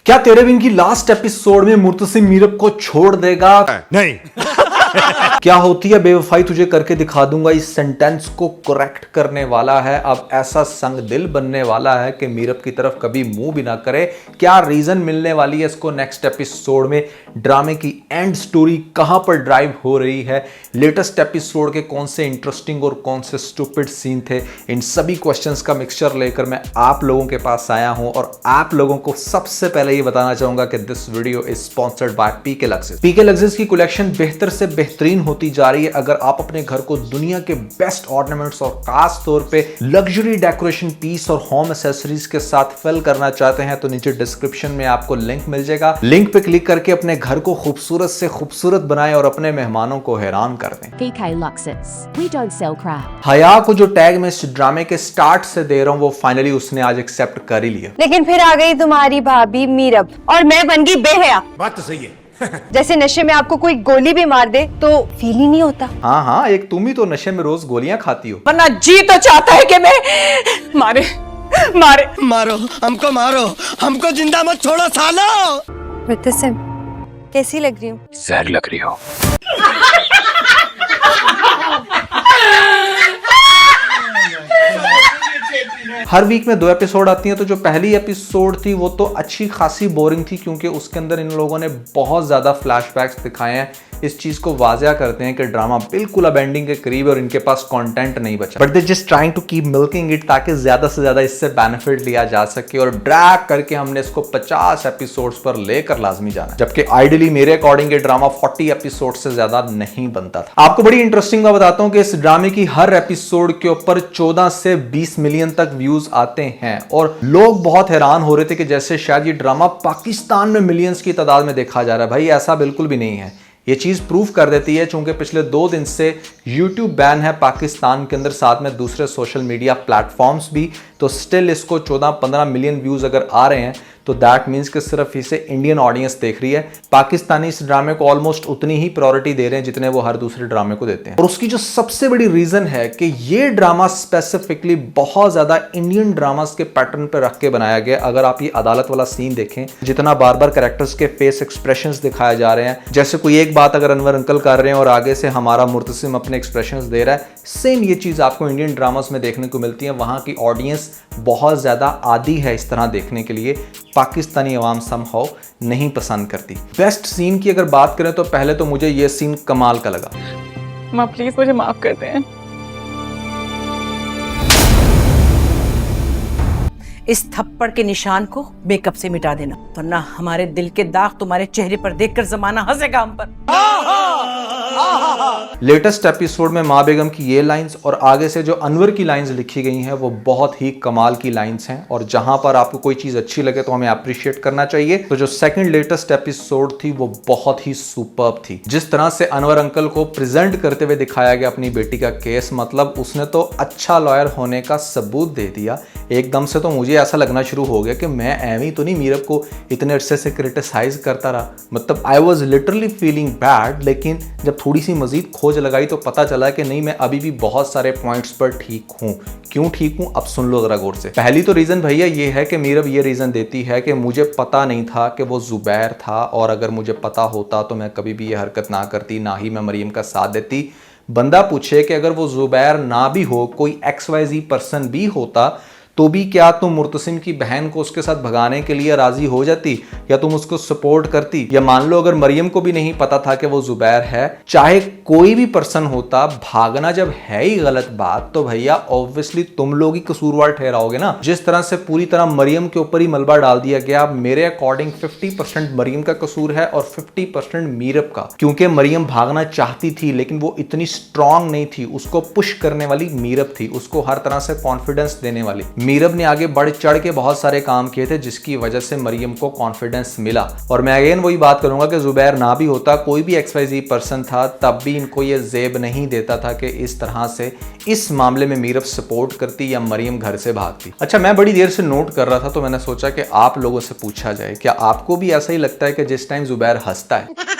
क्या तेरे बिन की लास्ट एपिसोड में मुर्तसिम मीरब को छोड़ देगा? नहीं। क्या होती है बेवफाई तुझे करके दिखा दूंगा इस सेंटेंस को करेक्ट करने वाला है। अब ऐसा संग दिल बनने वाला है कि मीरब की तरफ कभी मुंह भी ना करे। क्या रीजन मिलने वाली है इसको नेक्स्ट एपिसोड में? ड्रामे की एंड स्टोरी कहां पर ड्राइव हो रही है? लेटेस्ट एपिसोड के कौन से इंटरेस्टिंग और कौन से स्टूपिड सीन थे? इन सभी क्वेश्चंस का मिक्सचर लेकर मैं आप लोगों के पास आया हूं और आप लोगों को सबसे पहले ये बताना चाहूंगा कि this video is sponsored by PK Luxes. PK Luxes की कलेक्शन बेहतर से बेहतरीन होती जा रही है। अगर आप अपने घर को दुनिया के बेस्ट ऑर्नामेंट्स और खास तौर पे लग्जरी डेकोरेशन पीस और होम एक्सेसरीज के साथ फिल करना चाहते हैं तो नीचे डिस्क्रिप्शन में आपको लिंक मिल जाएगा। लिंक पे क्लिक करके अपने घर को खूबसूरत से खूबसूरत बनाएं और अपने मेहमानों को हैरान कर दें। PK Luxus. We don't sell crap. हया को जो टैग मैं इस ड्रामे के स्टार्ट से दे रहा हूं वो फाइनली उसने आज एक्सेप्ट कर ही लिया। लेकिन फिर आ गई तुम्हारी भाभी मीरब और मैं बन गई बेहया। बात तो सही है। जैसे नशे में आपको कोई गोली भी मार दे तो फील ही नहीं होता। हाँ, एक तुम ही तो नशे में रोज गोलियां खाती हो। वरना जी तो चाहता है कि मैं मारे मारो हमको जिंदा मत छोड़ो सालो। मुर्तसिम कैसी लग रही हूँ? सैड लग रही हो। हर वीक में 2 एपिसोड आती हैं तो जो पहली एपिसोड थी वो तो अच्छी खासी बोरिंग थी क्योंकि उसके अंदर इन लोगों ने बहुत ज्यादा फ्लैशबैक्स दिखाए हैं। इस चीज को वाजिया करते हैं कि ड्रामा बिल्कुल अब एंडिंग के करीब है और इनके पास कंटेंट नहीं बचा, but they just trying to keep milking it ताकि ज्यादा से ज्यादा इससे बेनिफिट लिया जा सके और ड्रैग करके हमने इसको 50 एपिसोड्स पर लेकर लाजमी जाना, जबकि आइडियली मेरे अकॉर्डिंग ये ड्रामा 40 एपिसोड से ज्यादा नहीं बनता था। आपको बड़ी इंटरेस्टिंग बात बताता हूं कि इस ड्रामे की हर एपिसोड के ऊपर 14 से 20 मिलियन तक व्यूज आते हैं और लोग बहुत हैरान हो रहे थे कि जैसे शायद ये ड्रामा पाकिस्तान में मिलियंस की तादाद में देखा जा रहा है। भाई ऐसा बिल्कुल भी नहीं है। ये चीज प्रूव कर देती है चूंकि पिछले 2 दिन से YouTube बैन है पाकिस्तान के अंदर, साथ में दूसरे सोशल मीडिया प्लेटफॉर्म्स भी, तो स्टिल इसको 14-15 मिलियन व्यूज अगर आ रहे हैं तो दैट मीन्स कि सिर्फ इसे इंडियन ऑडियंस देख रही है। पाकिस्तानी इस ड्रामे को ऑलमोस्ट उतनी ही प्रायोरिटी दे रहे हैं जितने वो हर दूसरे ड्रामे को देते हैं। और उसकी जो सबसे बड़ी रीजन है कि ये ड्रामा स्पेसिफिकली बहुत ज्यादा इंडियन ड्रामास के पैटर्न पर रख के बनाया गया। अगर आप ये अदालत वाला सीन देखें, जितना बार बार कैरेक्टर्स के फेस एक्सप्रेशंस दिखाए जा रहे हैं, जैसे कोई एक बात अगर अनवर अंकल कर रहे हैं और आगे से हमारा मुर्तसिम अपने एक्सप्रेशंस दे रहा है, सेम ये चीज आपको इंडियन ड्रामास में देखने को मिलती है। वहां की ऑडियंस बहुत ज्यादा आदी है इस तरह देखने के लिए। पाकिस्तानी अवाम समहाउ नहीं पसंद करती। बेस्ट सीन की अगर बात करें तो पहले तो मुझे ये सीन कमाल का लगा। माँ प्लीज मुझे माफ कर दें। इस थप्पड़ के निशान को मेकअप से मिटा देना, वरना हमारे दिल के दाग तुम्हारे चेहरे पर देखकर जमाना हंसेगा हम पर। लेटेस्ट एपिसोड में माँ बेगम की ये लाइंस और आगे से जो अनवर की लाइंस लिखी गई हैं वो बहुत ही कमाल की लाइंस हैं और जहां पर आपको कोई चीज अच्छी लगे तो हमें अप्रिशिएट करना चाहिए। तो जो सेकंड लेटेस्ट एपिसोड थी वो बहुत ही सुपर्ब थी। जिस तरह से अनवर अंकल को प्रेजेंट करते हुए दिखाया गया अपनी बेटी का केस, मतलब उसने तो अच्छा लॉयर होने का सबूत दे दिया। एकदम से तो मुझे ऐसा लगना शुरू हो गया कि मैं एवी तो नहीं मीरब को इतने अरसे से क्रिटिसाइज करता रहा, मतलब I was literally feeling bad. लेकिन जब थोड़ी सी मजीद खोज लगाई तो पता चला कि नहीं, मैं अभी भी बहुत सारे पॉइंट्स पर ठीक हूं। क्यों ठीक हूं अब सुन लो जरा गौर से। पहली तो रीजन भैया ये है कि मीरब ये रीजन देती है कि मुझे पता नहीं था कि वो जुबैर था और अगर मुझे पता होता तो मैं कभी भी ये हरकत ना करती, ना ही मैं मरियम का साथ देती। बंदा पूछे कि अगर वो जुबैर ना भी हो, कोई XYZ पर्सन भी होता तो भी क्या तुम मुर्तसिम की बहन को उसके साथ भगाने के लिए राजी हो जाती या तुम उसको सपोर्ट करती? या मान लो अगर मरियम को भी नहीं पता था कि वो जुबैर है, चाहे कोई भी पर्सन होता, भागना जब है ही गलत बात तो भैया ऑब्वियसली तुम लोग ही कसूरवार ठहराओगे ना। जिस तरह से पूरी तरह मरियम के ऊपर ही मलबा डाल दिया गया, मेरे अकॉर्डिंग 50% मरियम का कसूर है और 50% मीरब का, क्योंकि मरियम भागना चाहती थी लेकिन वो इतनी स्ट्रांग नहीं थी। उसको पुश करने वाली मीरब थी, उसको हर तरह से कॉन्फिडेंस देने वाली। मीरब ने आगे बढ़ चढ़ के बहुत सारे काम किए थे जिसकी वजह से मरियम को कॉन्फिडेंस मिला। और मैं अगेन वही बात करूंगा कि जुबैर ना भी होता, कोई भी XYZ पर्सन था, तब भी इनको ये जेब नहीं देता था कि इस तरह से इस मामले में मीरब सपोर्ट करती या मरियम घर से भागती। अच्छा, मैं बड़ी देर से नोट कर रहा था तो मैंने सोचा कि आप लोगों से पूछा जाए, क्या आपको भी ऐसा ही लगता है कि जिस टाइम जुबैर हंसता है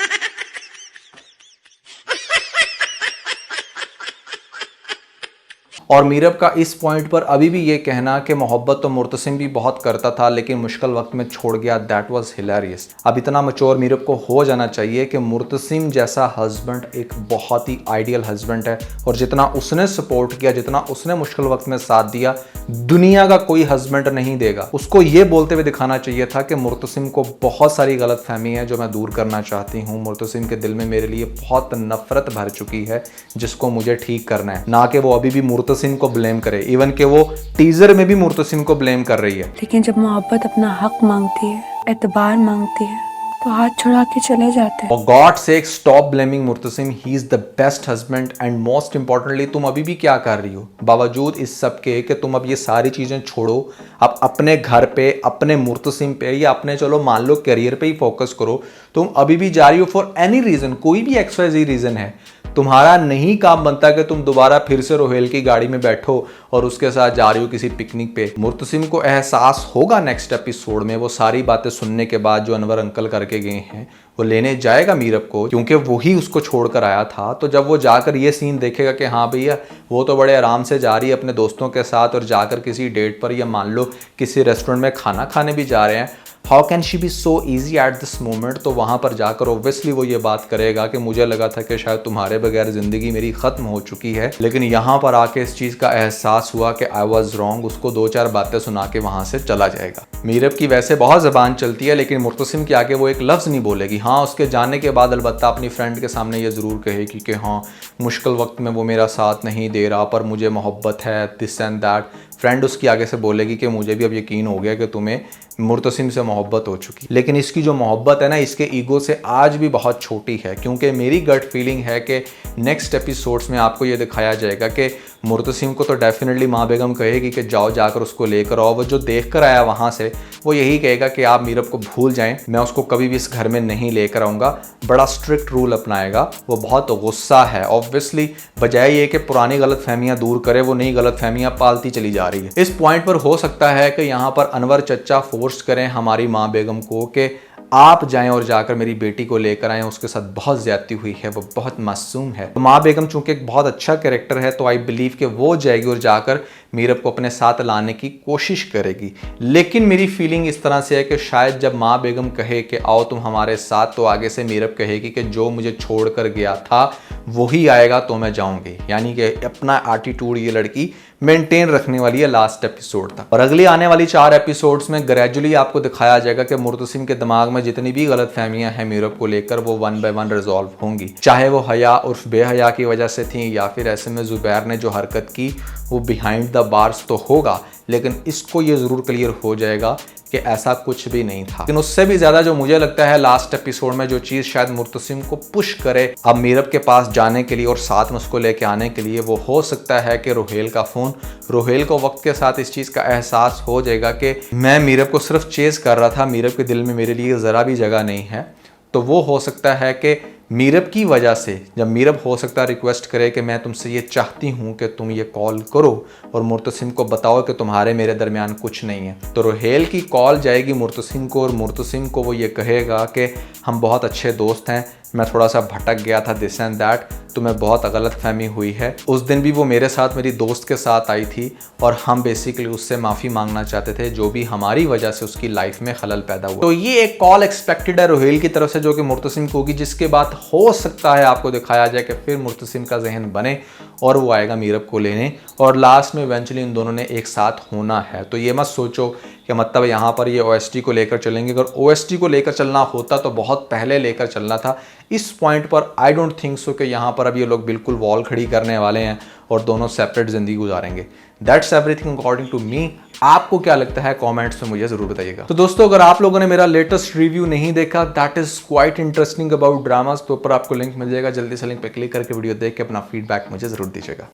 और मीरब का इस पॉइंट पर अभी भी ये कहना कि मोहब्बत तो मुर्तसिम भी बहुत करता था लेकिन मुश्किल वक्त में छोड़ गया, दैट वाज हिलेरियस। अब इतना मैच्योर मीरब को हो जाना चाहिए कि मुर्तसिम जैसा हस्बैंड एक बहुत ही आइडियल हस्बैंड है और जितना उसने सपोर्ट किया, जितना उसने मुश्किल वक्त में साथ दिया, दुनिया का कोई हस्बैंड नहीं देगा। उसको ये बोलते हुए दिखाना चाहिए था कि मुर्तसिम को बहुत सारी गलतफहमी है जो मैं दूर करना चाहती हूँ। मुर्तसिम के दिल में मेरे लिए बहुत नफरत भर चुकी है जिसको मुझे ठीक करना है, ना कि वो अभी भी मुर्तसिम को ब्लेम करे। इवन कि वो टीजर में भी मुर्तसिम को ब्लेम कर रही है। लेकिन जब मोहब्बत अपना हक मांगती है, एतबार मांगती है, तो हाथ छुड़ा के चले जाते हैं। For God's sake, stop blaming Murtasim, he is the best husband and most importantly तुम अभी भी क्या कर रही हो? बावजूद इस सब के कि तुम अब ये सारी चीजें छोड़ो, अब अपने घर पे, अपने मुर्तसिम पे या अपने चलो मान लो करियर पे ही फोकस करो, तुम अभी भी जा रही हो फॉर एनी रीजन, कोई भी XYZ रीजन है, तुम्हारा नहीं काम बनता कि तुम दोबारा फिर से रोहेल की गाड़ी में बैठो और उसके साथ जा रही हो किसी पिकनिक पे। मुर्तसिम को एहसास होगा नेक्स्ट एपिसोड में, वो सारी बातें सुनने के बाद जो अनवर अंकल करके गए हैं, वो लेने जाएगा मीरब को क्योंकि वही उसको छोड़कर आया था। तो जब वो जाकर ये सीन देखेगा कि हाँ भैया वो तो बड़े आराम से जा रही है अपने दोस्तों के साथ और जाकर किसी डेट पर या मान लो किसी रेस्टोरेंट में खाना खाने भी जा रहे हैं, how can she be so easy at this moment, तो वहाँ पर जाकर ओब्वियसली वो ये बात करेगा कि मुझे लगा था कि शायद तुम्हारे बगैर ज़िंदगी मेरी ख़त्म हो चुकी है, लेकिन यहाँ पर आके इस चीज़ का एहसास हुआ कि आई वॉज रॉन्ग। उसको 2-4 बातें सुना के वहाँ से चला जाएगा। मीरब की वैसे बहुत ज़बान चलती है लेकिन मुर्तसिम के आगे वो एक लफ्ज़ नहीं बोलेगी। हाँ, उसके जाने के बाद अलबत्ता अपनी फ्रेंड के सामने ये ज़रूर कहेगी कि हाँ मुश्किल वक्त में वो मेरा साथ नहीं दे रहा पर मुझे मोहब्बत है, दिस एंड दैट। फ्रेंड उसकी आगे से बोलेगी कि मुझे भी अब यकीन हो गया कि तुम्हें मुर्तसिम से मोहब्बत हो चुकी, लेकिन इसकी जो मोहब्बत है ना इसके ईगो से आज भी बहुत छोटी है क्योंकि मेरी गट फीलिंग है कि नेक्स्ट एपिसोड्स में आपको ये दिखाया जाएगा कि मुर्तसिम को तो डेफिनेटली माँ बेगम कहेगी कि जाओ जाकर उसको लेकर आओ। वो जो देख कर आया वहाँ से वो यही कहेगा कि आप मीरब को भूल जाएं, मैं उसको कभी भी इस घर में नहीं लेकर आऊँगा। बड़ा स्ट्रिक्ट रूल अपनाएगा। वो बहुत गुस्सा है ऑब्वियसली, बजाय ये कि पुरानी गलतफहमियाँ दूर करे वो नई गलतफहमियाँ पालती चली जा रही है। इस पॉइंट पर हो सकता है कि यहाँ पर अनवर चचा फोर्स करें हमारी माँ बेगम को कि आप जाएं और जाकर मेरी बेटी को लेकर आएं, उसके साथ बहुत ज्यादती हुई है, वो बहुत मासूम है। तो माँ बेगम चूंकि एक बहुत अच्छा कैरेक्टर है तो आई बिलीव कि वो जाएगी और जाकर मीरब को अपने साथ लाने की कोशिश करेगी। लेकिन मेरी फीलिंग इस तरह से है कि शायद जब माँ बेगम कहे कि आओ तुम हमारे साथ, तो आगे से मीरब कहेगी कि जो मुझे छोड़ कर गया था वही आएगा तो मैं जाऊंगी, यानी कि अपना एटीट्यूड ये लड़की मेंटेन रखने वाली है लास्ट एपिसोड तक। और अगली आने वाली 4 एपिसोड्स में ग्रेजुअली आपको दिखाया जाएगा कि मुर्तसिम के दिमाग में जितनी भी गलतफहमियां हैं मीरब को लेकर वो 1 बाय 1 रिजॉल्व होंगी, चाहे वो हया उर्फ बेहया की वजह से थी या फिर ऐसे में जुबैर ने जो हरकत की वो बिहाइंड द बार्स तो होगा, लेकिन इसको ये जरूर क्लियर हो जाएगा कि ऐसा कुछ भी नहीं था। लेकिन उससे भी ज्यादा जो मुझे लगता है लास्ट एपिसोड में जो चीज शायद मुर्तसिम को पुश करे अब मीरब के पास जाने के लिए और साथ में उसको लेके आने के लिए, वो हो सकता है कि रोहेल का फोन। रोहेल को वक्त के साथ इस चीज का एहसास हो जाएगा कि मैं मीरब को सिर्फ चेज कर रहा था, मीरब के दिल में मेरे लिए जरा भी जगह नहीं है। तो वो हो सकता है कि मीरब की वजह से जब मीरब हो सकता है रिक्वेस्ट करे कि मैं तुमसे ये चाहती हूँ कि तुम ये कॉल करो और मुर्तसिम को बताओ कि तुम्हारे मेरे दरमियान कुछ नहीं है, तो रोहेल की कॉल जाएगी मुर्तसिम को और मुर्तसिम को वो ये कहेगा कि हम बहुत अच्छे दोस्त हैं, मैं थोड़ा सा भटक गया था, दिस एंड दैट, तुम्हें बहुत गलत फहमी हुई है। उस दिन भी वो मेरे साथ मेरी दोस्त के साथ आई थी और हम बेसिकली उससे माफ़ी मांगना चाहते थे जो भी हमारी वजह से उसकी लाइफ में खलल पैदा हुआ। तो ये एक कॉल एक्सपेक्टेड है रोहेल की तरफ से जो कि मुर्तसिम को होगी, जिसके बाद हो सकता है आपको दिखाया जाए कि फिर मुर्तसिम का जहन बने और वो आएगा मीरब को लेने और लास्ट में इवेंचुअली इन दोनों ने एक साथ होना है। तो ये मत सोचो कि मतलब यहाँ पर ये OST को लेकर चलेंगे, अगर OST को लेकर चलना होता तो बहुत पहले लेकर चलना था। इस पॉइंट पर आई डोंट थिंक सो कि यहाँ पर अब ये लोग बिल्कुल वॉल खड़ी करने वाले हैं और दोनों सेपरेट जिंदगी गुजारेंगे। That's everything according to me. आपको क्या लगता है कमेंट्स में मुझे जरूर बताइएगा। तो दोस्तों अगर आप लोगों ने मेरा लेटेस्ट रिव्यू नहीं देखा, that is quite interesting about dramas, तो ऊपर आपको लिंक मिल जाएगा, जल्दी से लिंक पे क्लिक करके वीडियो देख के अपना फीडबैक मुझे जरूर दीजिएगा।